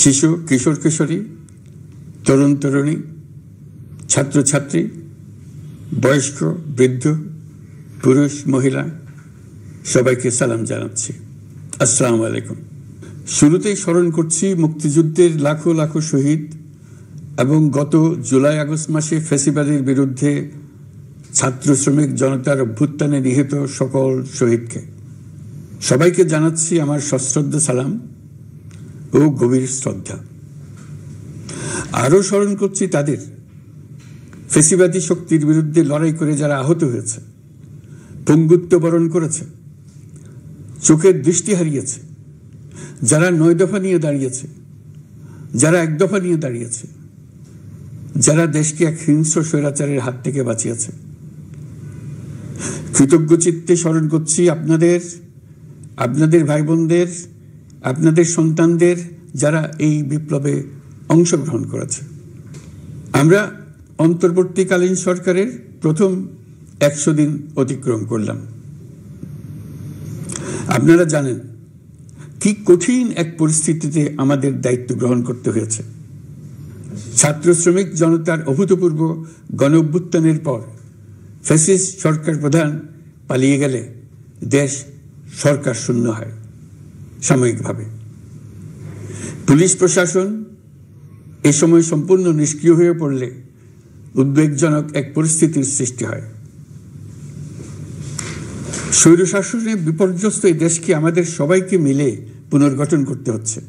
শিশু, কিশোর কিশোরী, তরুণ তরুণী, ছাত্রছাত্রী, বয়স্ক, বৃদ্ধ, পুরুষ, মহিলা সবাইকে সালাম জানাচ্ছি। আসসালামু আলাইকুম। শুরুতেই স্মরণ করছি মুক্তিযুদ্ধের লাখো লাখো শহীদ এবং গত জুলাই আগস্ট মাসে ফ্যাসিবাদের বিরুদ্ধে ছাত্র শ্রমিক জনতার অভ্যুত্থানে নিহত সকল শহীদকে। সবাইকে জানাচ্ছি আমার সশ্রদ্ধ সালাম ও গভীর শ্রদ্ধা। আরও স্মরণ করছি তাদের, ফ্যাসিবাদী শক্তির বিরুদ্ধে লড়াই করে যারা আহত হয়েছে, পঙ্গুত্ব বরণ করেছে, চোখের দৃষ্টি হারিয়েছে, যারা ৯ দফা নিয়ে দাঁড়িয়েছে, যারা ১ দফা নিয়ে দাঁড়িয়েছে, যারা দেশকে এক হিংস্র স্বৈরাচারের হাত থেকে বাঁচিয়েছে। কৃতজ্ঞ চিত্তে স্মরণ করছি আপনাদের ভাই বোনদের, আপনাদের সন্তানদের যারা এই বিপ্লবে অংশগ্রহণ করেছে। আমরা অন্তর্বর্তীকালীন সরকারের প্রথম ১০০ দিন অতিক্রম করলাম। আপনারা জানেন কি কঠিন এক পরিস্থিতিতে আমাদের দায়িত্ব গ্রহণ করতে হয়েছে। ছাত্র শ্রমিক জনতার অভূতপূর্ব গণ অভ্যুত্থানের পর ফ্যাসিস্ট সরকার প্রধান পালিয়ে গেলে দেশ সরকার শূন্য হয় সাময়িকভাবে। পুলিশ প্রশাসন এ সময় সম্পূর্ণ নিষ্ক্রিয় হয়ে পড়লে উদ্বেগজনক এক পরিস্থিতির সৃষ্টি হয়। স্বৈরশাসনে বিপর্যস্ত এই দেশকে আমাদের সবাইকে মিলে পুনর্গঠন করতে হচ্ছে।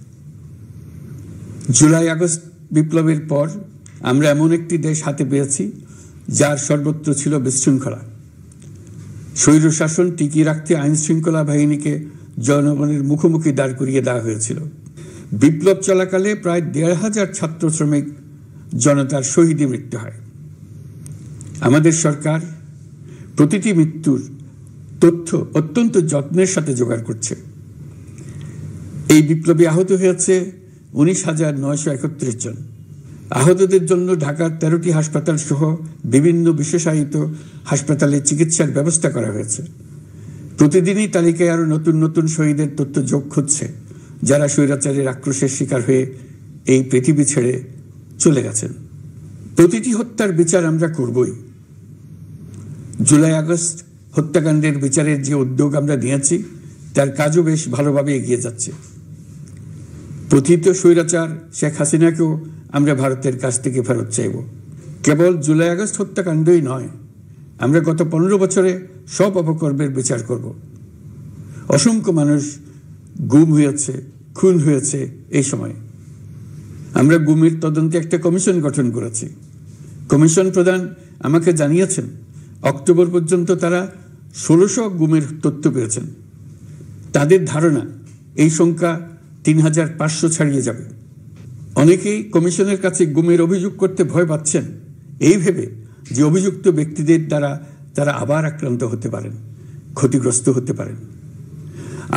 জুলাই আগস্ট বিপ্লবের পর আমরা এমন একটি দেশ হাতে পেয়েছি যার সর্বত্র ছিল বিশৃঙ্খলা। স্বৈরশাসন টিকিয়ে রাখতে আইন শৃঙ্খলা বাহিনীকে জনগণের মুখোমুখি দাঁড় করিয়ে দেওয়া হয়েছিল। বিপ্লব চলাকালে প্রায় ১৫০০ ছাত্র শ্রমিক জনতার শহীদী মৃত্যু হয়। আমাদের সরকার প্রতিটি মৃত্যুর তথ্য অত্যন্ত যত্নের সাথে জোগাড় করছে। এই বিপ্লবে আহত হয়েছে ১৯,৯৩১ জন। আহতদের জন্য ঢাকার ১৩টি হাসপাতাল সহ বিভিন্ন বিশেষায়িত হাসপাতালে চিকিৎসার ব্যবস্থা করা হয়েছে। প্রতিদিনই তালিকায় আরও নতুন নতুন শহীদের তথ্য যোগ হচ্ছে, যারা স্বৈরাচারের আক্রোশের শিকার হয়ে এই পৃথিবী ছেড়ে চলে গেছেন। প্রতিটি হত্যার বিচার আমরা করবই। জুলাই আগস্ট হত্যাকাণ্ডের বিচারের যে উদ্যোগ আমরা নিয়েছি তার কাজও বেশ ভালোভাবে এগিয়ে যাচ্ছে। পতিত স্বৈরাচার শেখ হাসিনাকেও আমরা ভারতের কাছ থেকে ফেরত চাইব। কেবল জুলাই আগস্ট হত্যাকাণ্ডই নয়, আমরা গত ১৫ বছরে সব অপকর্মের বিচার করব। অসংখ্য মানুষ গুম হয়েছে, খুন হয়েছে। এই সময় আমরা গুমের তদন্তে একটা কমিশন গঠন করেছি। কমিশন প্রধান আমাকে জানিয়েছেন অক্টোবর পর্যন্ত তারা ১৬০০ গুমের তথ্য পেয়েছেন। তাদের ধারণা এই সংখ্যা ৩৫০০ ছাড়িয়ে যাবে। অনেকেই কমিশনের কাছে গুমের অভিযোগ করতে ভয় পাচ্ছেন, এই ভেবে যে অভিযুক্ত ব্যক্তিদের দ্বারা তারা আবার আক্রান্ত হতে পারেন, ক্ষতিগ্রস্ত হতে পারেন।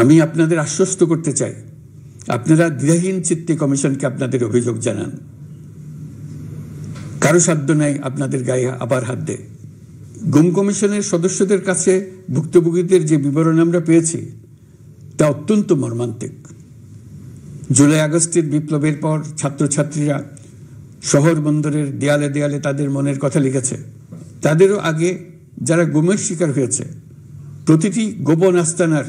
আমি আপনাদের আশ্বস্ত করতে চাই, আপনারা দ্বিধাহীন চিত্তে কমিশনকে আপনাদের অভিযোগ জানান। কারো সাধ্য নাই আপনাদের গায়ে আবার হাত দেয়। গুম কমিশনের সদস্যদের কাছে ভুক্তভোগীদের যে বিবরণ আমরা পেয়েছি তা অত্যন্ত মর্মান্তিক। জুলাই আগস্টের বিপ্লবের পর ছাত্রছাত্রীরা শহর বন্দরের দেয়ালে দেয়ালে তাদের মনের কথা লিখেছে। তাদেরও আগে যারা গুমের শিকার হয়েছে প্রতিটি গোপন আস্তানার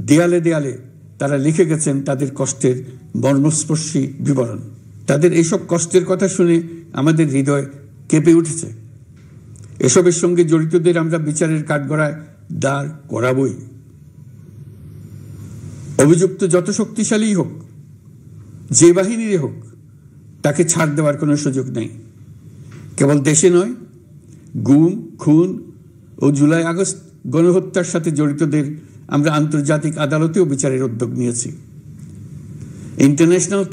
দেয়ালে দেয়ালে তারা লিখে গেছেন তাদের কষ্টের মর্মস্পর্শী বিবরণ। তাদের এইসব কষ্টের কথা শুনে আমাদের হৃদয় কেঁপে উঠেছে। এসবের সঙ্গে জড়িতদের আমরা বিচারের কাঠগড়ায় দাঁড় করাবই। অভিযুক্ত যত শক্তিশালী হোক, যে বাহিনীরই হোক, তাকে ছাড় দেওয়ার কোনো সুযোগ নেই। কেবল দেশে নয়, গুম, খুন ও জুলাই আগস্ট গণহত্যার সাথে জড়িতদের আমরা আন্তর্জাতিক আদালতেও বিচারের উদ্যোগ নিয়েছি। ইন্টারন্যাশনাল